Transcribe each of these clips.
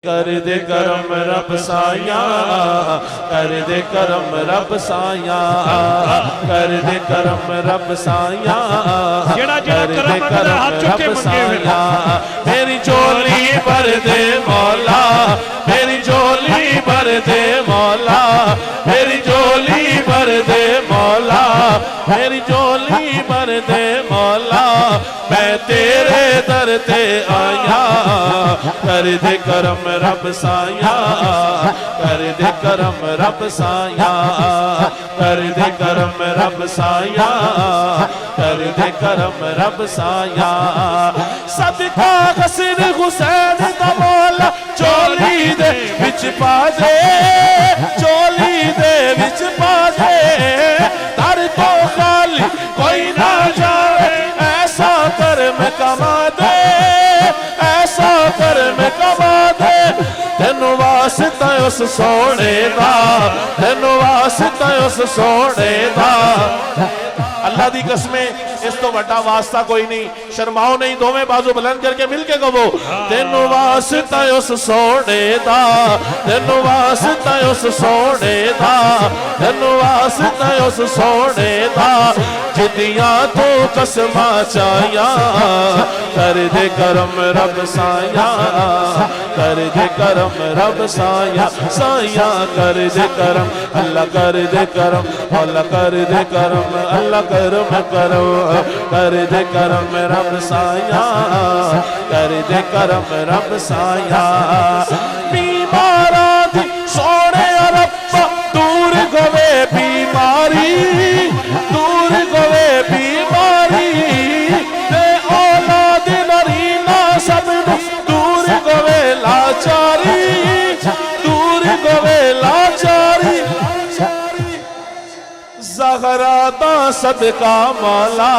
कर दे करम रब साया, कर दे करम रब साया, कर दे करम रब साया, कर दे करम रब साया। मेरी झोली भर दे मौला, मेरी झोली भर दे मौला, मेरी झोली भर दे मौला, मेरी झोली भर दे मौला। मैं तेरे दर ते आया, कर दे करम रब साया, कर दे करम रब साया, कर दे करम रब साया, कर दे करम रब साया। सदका गसर हुसैन दा मौला चोली दे विच पा दे, चोली दे विच पा दे। दर तो खाली कोई ना जाए, ऐसा कर मैं कमा दे, ऐसा कर मैं कमा दे। तेनू वास्ता उस सोने दा, तेनू वास्ता उस सोने दा। अल्लाह दी कसमें इस तो बड़ा वास्ता कोई नहीं। शर्माओ नहीं, दोवें बाजू बुलंद करके मिलके कहो, तेनू वास्ता उस सोने दा, तेनू वास्ता उस सोने दा, तेनू वास्ता उस सोने दा। जिदियां तू कसमा चाया, कर दे करम रब साया, कर दे करम रब साया, साया कर दे करम। अल्लाह कर दे करम, अल्लाह कर दे करम, अल्लाह करम करो, कर दे करम रब साया, कर दे करम रब साया। बीमारा दी सोने रब्बा दूर गवे बीमारी, दूर गवे बीमारी। ते औलाद नरीना सब दूर गवे लाचारी, दूर गवे लाचारी। ज़हरा दा सदका मौला।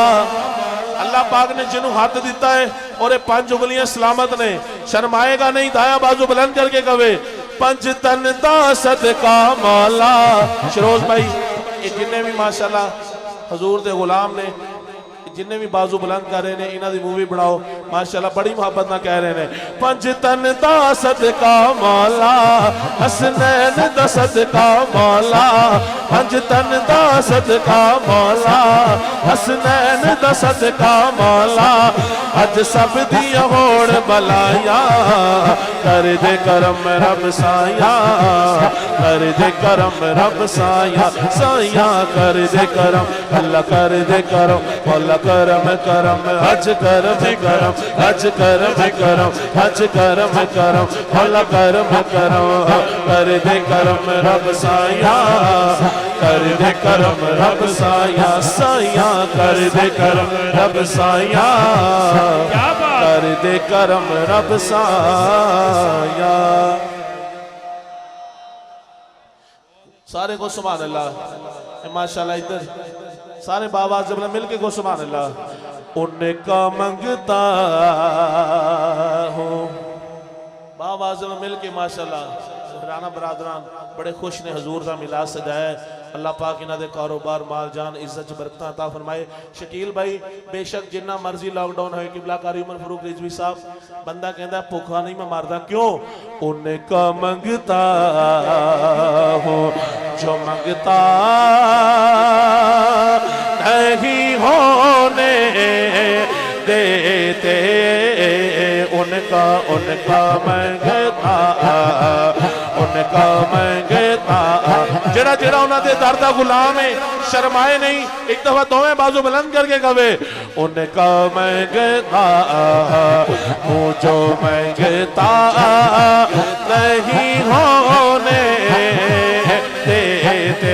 अल्लाह पाक ने जिन्हों हाथ दिता है और 5 उंगलियां सलामत ने, शर्माएगा नहीं, दाया बाजू बुलंद करके कहे, 5 तन दा सदका मौला। शरोज भाई जिन्हें भी माशाल्लाह हजूर दे गुलाम ने, जिन्हें भी बाजू बुलंद कर रहे हैं, इन्हों की मूवी बनाओ माशाल्लाह, बड़ी मोहब्बत ना कह रहे हैं। 5 तन दा सदका मौला, हसनैन दा सदका मौला, 5 तन दा सदका मौला, हसनैन दा सदका मौला। अज सब दिया होड़ बलाया, कर दे करम रब साया, कर दे करम रब साया, साया कर दे करम। अल्लाह कर दे करम, अल्लाह करम करम, हज करम करम, हज करम करम, हज करम करम, अल्लाह करम करम। कर दे करम रब साया, कर दे करम रब साया, साया कर दे करम रब साया, कर दे करम रब साया। सारे को सुभान अल्लाह माशाल्लाह। इधर सारे बाबा जब मिल के को सुभान अल्लाह। उनका मंगता हूँ बाबा जब मिल के माशाल्लाह। राना बरादरान बड़े खुश ने हजूर का मिलाद सजाया है। अल्लाह पाक इन्हों के कारोबार माल जान इज्जत बरकत अता फरमाए। शकील भाई बेशक जिन्ना मर्जी लॉकडाउन हो, किबला कारी उमर फरूक रिजवी साहब बंदा कहता भुखा नहीं मैं मारदा, क्यों? उनका मंगता हूँ जो मंगता नहीं होने देते, उनका उनका मंगता, उनका मंगता। जेड़ा जेड़ा उन्होंने दर दा गुलाम है, शर्माए नहीं, एक दफा दोवें बाजू बुलंद करके कहे, उनका मंगता हूँ जो मंगता नहीं होने देते,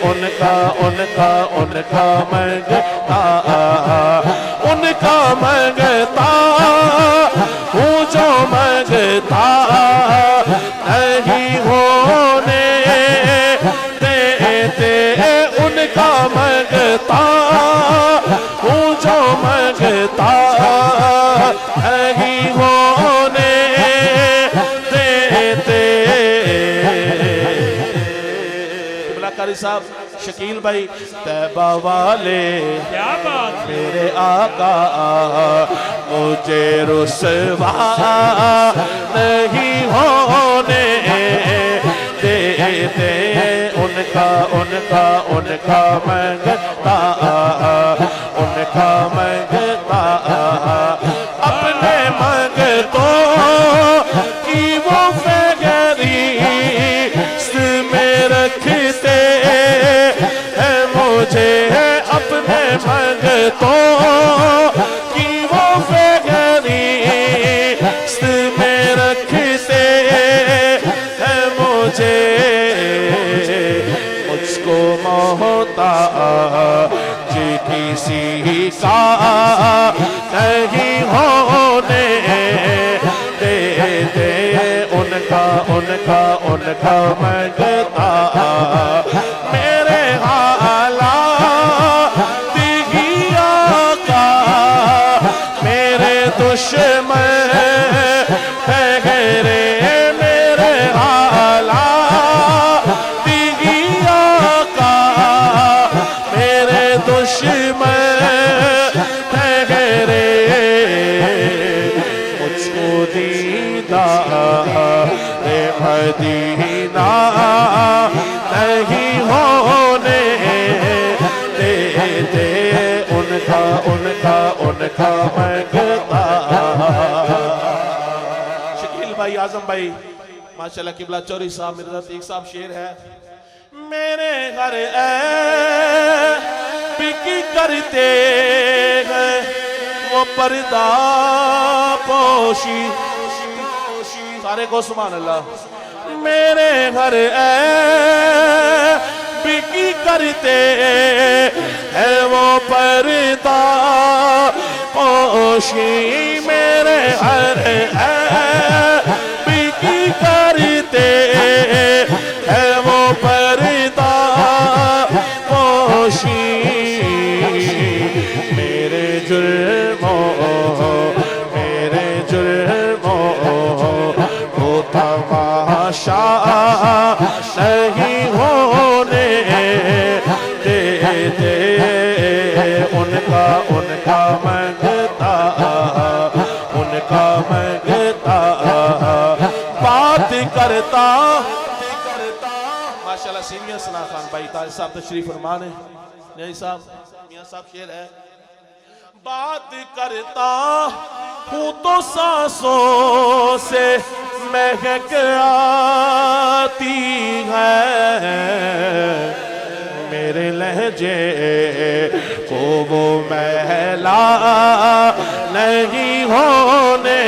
उनका उनका उनका मंगता, उनका मंगता हूँ जो मंगता नहीं होने देते, उनका मंगता हूँ जो मंगता नहीं होने देते। कारी साहब शकील भाई तैबा वाले, क्या बात मेरे आका मुझे रुसवा नहीं होने देते। उनका उनका उनका मंगता, उनका मंगता, अपने मंगतों की वो फहरिस्त में रखते हैं मुझे, अपने मंगतों की वो फहरिस्त में रखते हैं मुझे। मुझको मोहताज किसी का नहीं होने देते। उनका उनका उनका मंगता, मेरे हालात ही आका मेरे दुश्मन है रे, मेरे हालात ही आका मेरे दुश्मन है रे। मुझको दीदार मदीना नहीं होने देते। उनका उनका उनका मंगता। शकील भाई, आजम भाई, माशाल्लाह, किबला चौरी साहब, मिर्जा तीक साहब शेर है। मेरे घर बिकी करते हैं वो पर्दा पोशी, सारे को सुभान अल्लाह। मेरे घर बिकी करते हैं वो पर्दा पोशी, मेरे घर बिकी करते हैं वो पर्दा पोशी। मेरे जुर्मों मेरे जुर्मों को तमाशा नहीं होने देते। उनका उनका मंगता, उनका मंगता, बात करता। माशाल्लाह सीनियर सना खान भाई ताज साहब तशरीफ फरमा है। नहीं साहब, मियां साहब शेर है। बात करता हूँ तो सांसों से महक आती है, मेरे लहजे को वो महला नहीं होने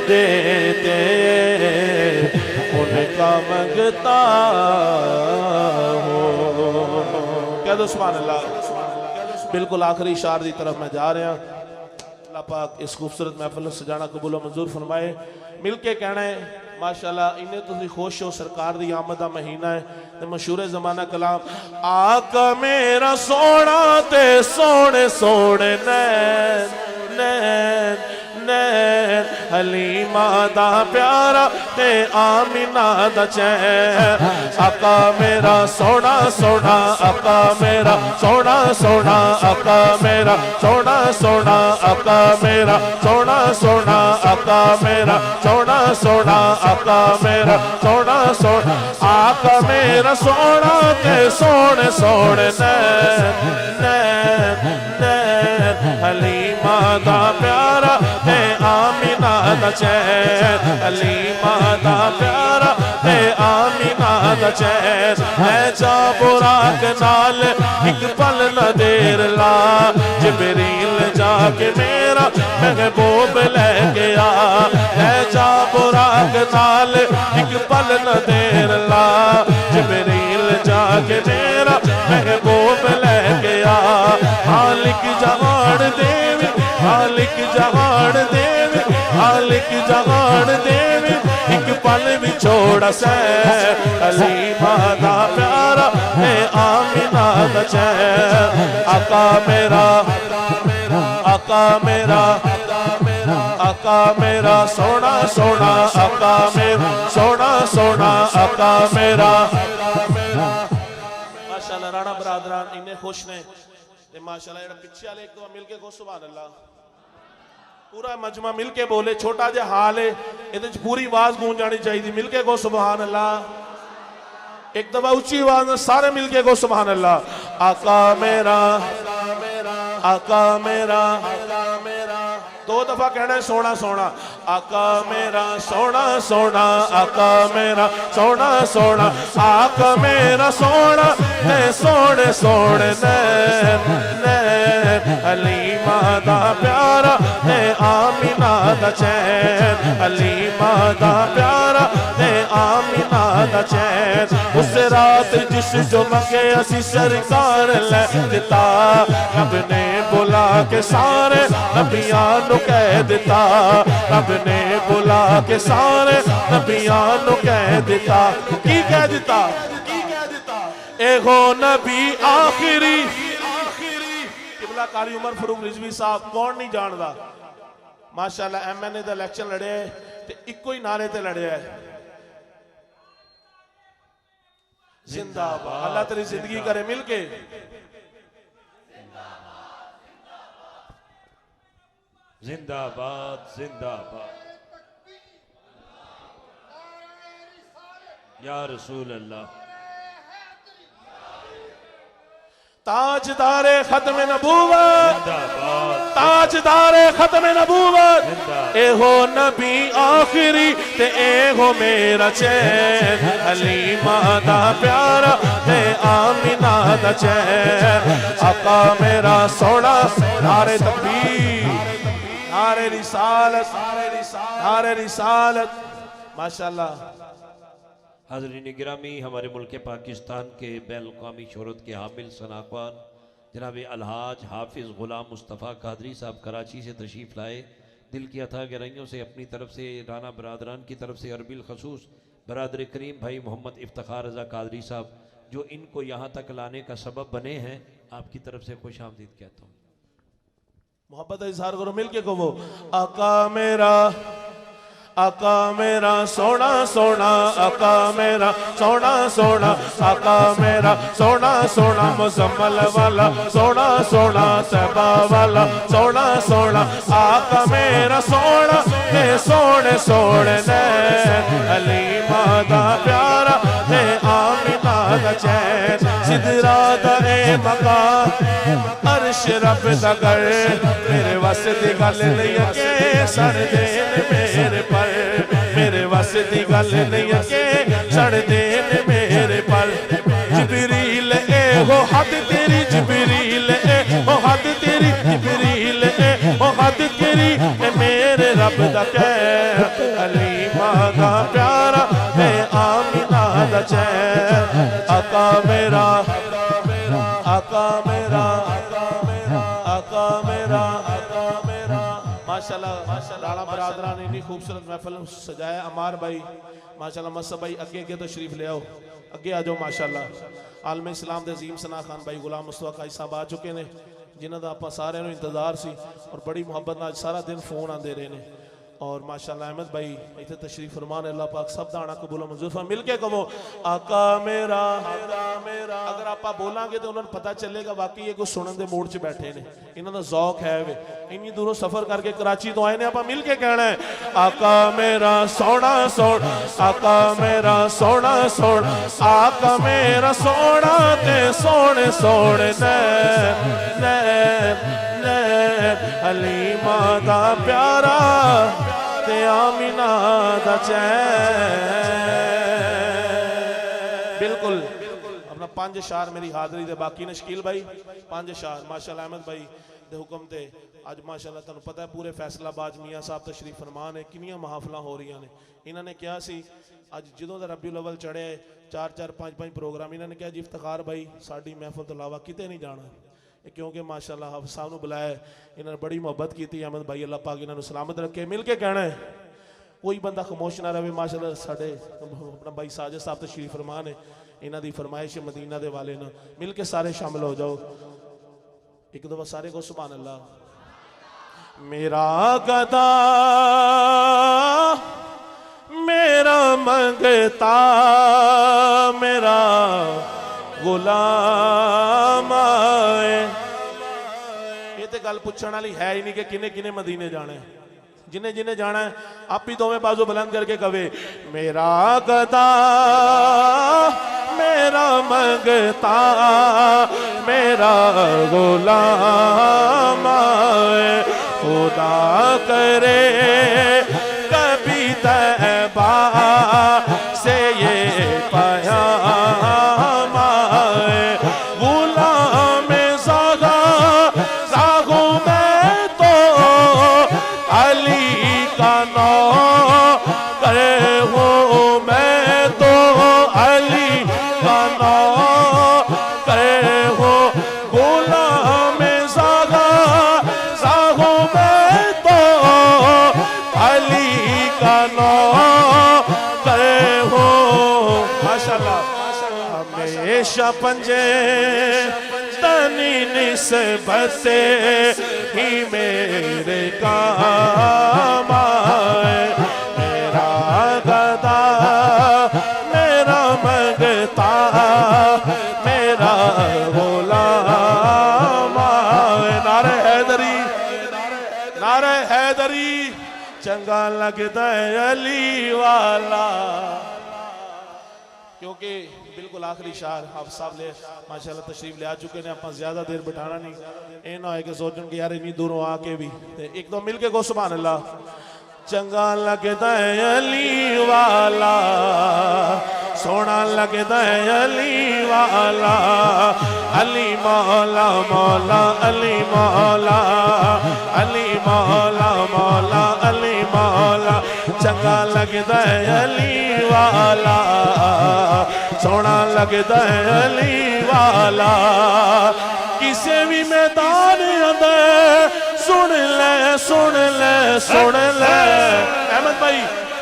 देते। उनका मंगता हो। कह दो सुभान अल्लाह। बिल्कुल आखिरी शार की तरफ मैं जा रहा। अल्लाह पाक इस खूबसूरत महफिल सजाना कबूल मंजूर फरमाए। मिल के कहना है माशाल्लाह, इन्हें तुम खुश हो, सरकार की आमद का महीना है। मशहूर जमाना कलाम, आका मेरा सोना ते सोने सोने नैन नैन नैन, हलीमा दा प्यारा ते आमिना दा चैन। आका मेरा सोना सोना, आका मेरा सोना सोना, आका मेरा सोना सोना, आका मेरा सोना सोना, आका मेरा सोना सोना, आका मेरा सोना सोना। आका मेरा सोना ते सोने सोने नैन नैन नैन, हलीमा दा प्यारा ते आमिना दा चैन। हलीमा दा प्यारा ते आमिना दा चैन। है जा बुराक नाल एक पल न देर ला, जिबरील जाके मेरा महबूब लेके आ। है जा बुराक नाल एक पल न देर ला, जिबरील जाके मेरा महबूब लेके आ। मालिक जहान देवी, मालिक जहान देवी, मालिक जहान देवी, एक पल भी छोड़ा सै। हलीमा दा प्यारा है आमिना दा चैन। आका मेरा, आका मेरा, आका मेरा सोना सोना, आका मेरा सोना सोना, आका मेरा। माशाल्लाह राणा बरादरान इन्ने खुश ने। माशाल्लाह जेड़ा पिछे वाले एक दो मिल के को सुभान अल्लाह। पूरा मजमा मिल के बोले, छोटा जिहा हाल है, ये पूरी आवाज गूंज जानी चाहिए। मिल के को सुभान अल्लाह। एक दफा ऊंची आवाज में सारे मिल के को सुभान अल्लाह। आका मेरा, आका मेरा, दो दफा कहना है सोना सोना। आका मेरा सोना सोना, आका मेरा सोना सोना, आका मेरा सोना है सोने सोने नैन नैन। हलीमा दा प्यारा है आमिना दा चैन, हलीमा दा प्यारा है आमिना दा चैन। उस रात जिस जो मगे असी सरकार ले दिता, रब ने बुला के सारे नबियां नु कह दिता, रब ने बुला के सारे नबियां नु कह दिता। की कह दिता? एगो नबी आखिरी। किबला कारी उमर फरूक रिजवी साहब कौन नहीं जानता, माशाअल्लाह MNA दा इलेक्शन लड़े ते इको ही नारे ते लड़े है, जिंदाबाद। अल्लाह तेरी जिंदगी करे मिलके। जिंदाबाद जिंदाबाद या रसूल अल्लाह। ताजदारे खत्म नबूवत, ताजदारे खत्म नबूवत। एहो नबी आखिरी ते एहो मेरा चैन, हलीमा दा प्यारा है आमिना दा चैन। आका मेरा सोना, नारे तकबीर, नारे रिसालत, नारे रिसालत, माशाअल्लाह। हाज़रीन गिरामी, हमारे मुल्क पाकिस्तान के बैन-अल-अक़वामी शोहरत के हामिल सनाख्वान जनाब अलहाज हाफिज़ ग़ुलाम मुस्तफ़ा कादरी साहब कराची से तशरीफ़ लाए। दिल की अथाह गहराइयों से अपनी तरफ से राना बरादरान की तरफ से अरबिल खसूस बरादर करीम भाई मोहम्मद इफ्तिखार रज़ा कादरी साहब जो इनको यहाँ तक लाने का सबब बने हैं, आपकी तरफ से खुश आमदीद कहता हूँ। मोहब्बत इजहार करो मिल के कहो। आका मेरा, आका मेरा सोना सोना, आका मेरा सोना सोना, आका मेरा सोना सोना। मुजम्मल वाला सोना सोना, तैबा वाला सोना सोना, आका मेरा सोना है सोने सोने नैन। हलीमा दा प्यारा है आमिना दा चैन। सिदरा दा ए मकान अर्श रब दा घर, मेरे वस दी गल नहीं के सड़ देन मेरे पर, मेरे वस दी गल नहीं के सड़ देन मेरे पर। जिबरील ए हो हद तेरी, जिबरील ए हो हद तेरी, जिबरील ए हो हद तेरी, मेरे रब दा कहर। हलीमा दा प्यारा है आमिना दा चैन। आका मेरा, आका मेरा, आका मेरा, आका मेरा। माशाल्लाह राणा बरादरा ने इतनी खूबसूरत महफिल सजाया। अमार भाई माशाल्लाह, मसब भाई अगे अगे तो शरीफ ले आओ, अगे आ जाओ। माशाल्लाह आलम इस्लाम दे अजीम सना खान भाई गुलाम मुस्तफा काई साहब आ चुके हैं, जिन्हों का आप सारे इंतजार सी और बड़ी मुहब्बत नाल सारा दिन फोन आते रहे हैं। और माशाल्लाह अहमद भाई इतने तशरीफ फरमान, अल्लाह पाक सब दाना कबूल मंजूर फरमा। मिल के कहो आका मेरा, आका मेरा। अगर आप बोलांगे तो उन्होंने पता चलेगा वाकई ये कुछ सुनने के मूड च बैठे ने, इन्हों का ज़ौक है वे। इन्नी दूरों सफर करके कराची तो आए ने, आप मिल के कहना है आका मेरा सोना सोना, आका मेरा सोना सोना, आका मेरा सोना ते सोने सोने नैन नैन नैन। हलीमा दा प्यारा ते आमिना दा चैन। बिल्कुल अपना 5 शार मेरी हाजरी दे बाकी ने शकील भाई 5 शार माशाल्लाह अहमद भाई दे हुक्म ते अज माशाल्लाह तुहानू पता है पूरे फैसलाबाद मियाँ साहब तशरीफ फरमान है, किनियां महफिलां हो रही ने। इन्होंने कहा सी अज जदों दा रबीउल अव्वल चढ़े 4-4 5-5 प्रोग्राम, इन्होंने कहा जी इफ्तिखार भाई साडी महफिल तो इलावा किते नहीं जाना, क्योंकि माशाल्लाह हाफिज़ साहब नू बुलाया, इन्होंने बड़ी मुहब्बत की। अहमद भाई अल्लाह पाक इन्होंने सलामत रखे। मिल के कहना है कोई बंदा खामोश ना रहे। माशाल्लाह साडे अपना भाई साजिद साहब तशरीफ फरमान है, इन्हों की फरमाइश मदीना दे वाले ना, मिल के सारे शामिल हो जाओ। एक दफा सारे को सुभान अल्लाह। मेरा गदा मेरा मंगता मेरा गुलाम आए, ये तो गल पूछने वाली है ही नहीं कि किने किने मदीने जाना है। जिन्हें जिन्हें जाना है आप ही दोवें बाजू बुलंद करके कवे मेरा गदा मेरा मंगता मेरा गुलाम आए खुदा करे कभी तैबा से ये पैगाम आए गुलाम ज़ागा ज़ागो मैं तो अली का नाम करे हो मैं तो अली का नाम करे हो गुलाम ज़ागा ज़ागो मैं तो अली का नाम करे हो। माशाअल्लाह हमेशा पंजे तनी निस्बत से ही मेरे काम आए मेरा गदा मेरा मंगता मेरा गुलाम आए। नारे हैदरी नारे हैदरी चंगा लगता है अली वाला। क्योंकि बिल्कुल आखिरी शार आप साहब ले माशाल्लाह तशरीफ ले आ चुके ने, आप ज्यादा देर बिठाना नहीं, ये ना है कि सोचन कि यार इन्नी दूरों आके भी एक दो मिल के को सुभान अल्लाह। चंगा लगता है अली वाला सोना लगता है अली वाला अली मौला मौला अली मौला अली मौला मौला अली मौला। चंगा लगता है अली वाला सोना लगता है अली वाला। किसी भी मैदान अंदर सुन ले सुन ले सुन ले अहमद भाई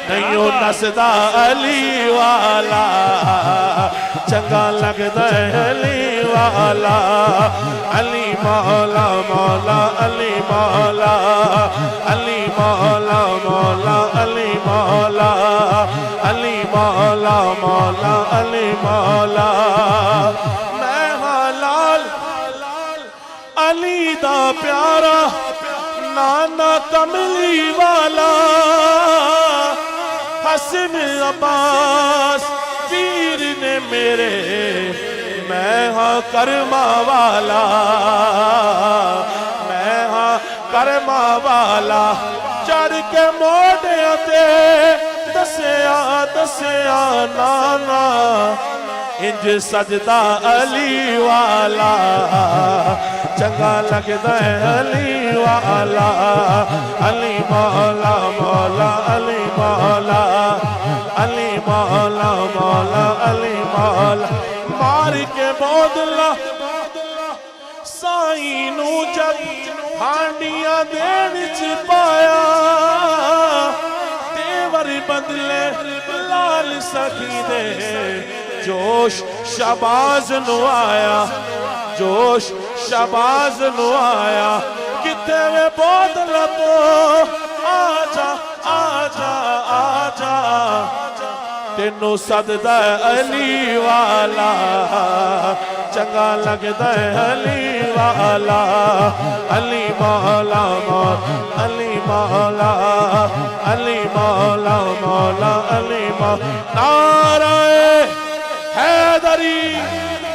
नहीं नसदा अली वाला। चंगा लगता है अली वाला अली मौला मौला अली मौला अली मौला मौला अली मौला अली मौला मौला अली मौला। मैं लाल अली दा प्यारा नाना कमली वाला हसन अब्बास पीर ने मेरे मैं हाँ करमा वाला मैं हाँ करमा वाला। चढ़ के मोढ़िया ते दसिया दसिया नाना इंज सजदा अली वाला। चंगा लगता है अली वाला अली मौला मौला अली मौला अली मौला मौला अली मौला। मार के बोदला साईं नू जब हांडियां देन च पाया तेवर बदले लाल सखी दे जोश शाबाज नु आया जोश शाबाज नु आया। किथे वे बोतला तो आजा आजा आजा तेनू सददा अली वाला। चंगा लगता है अली वाला अली मौला मौला अली मौला अली मौला मौला अली मौला। नारे हैदरी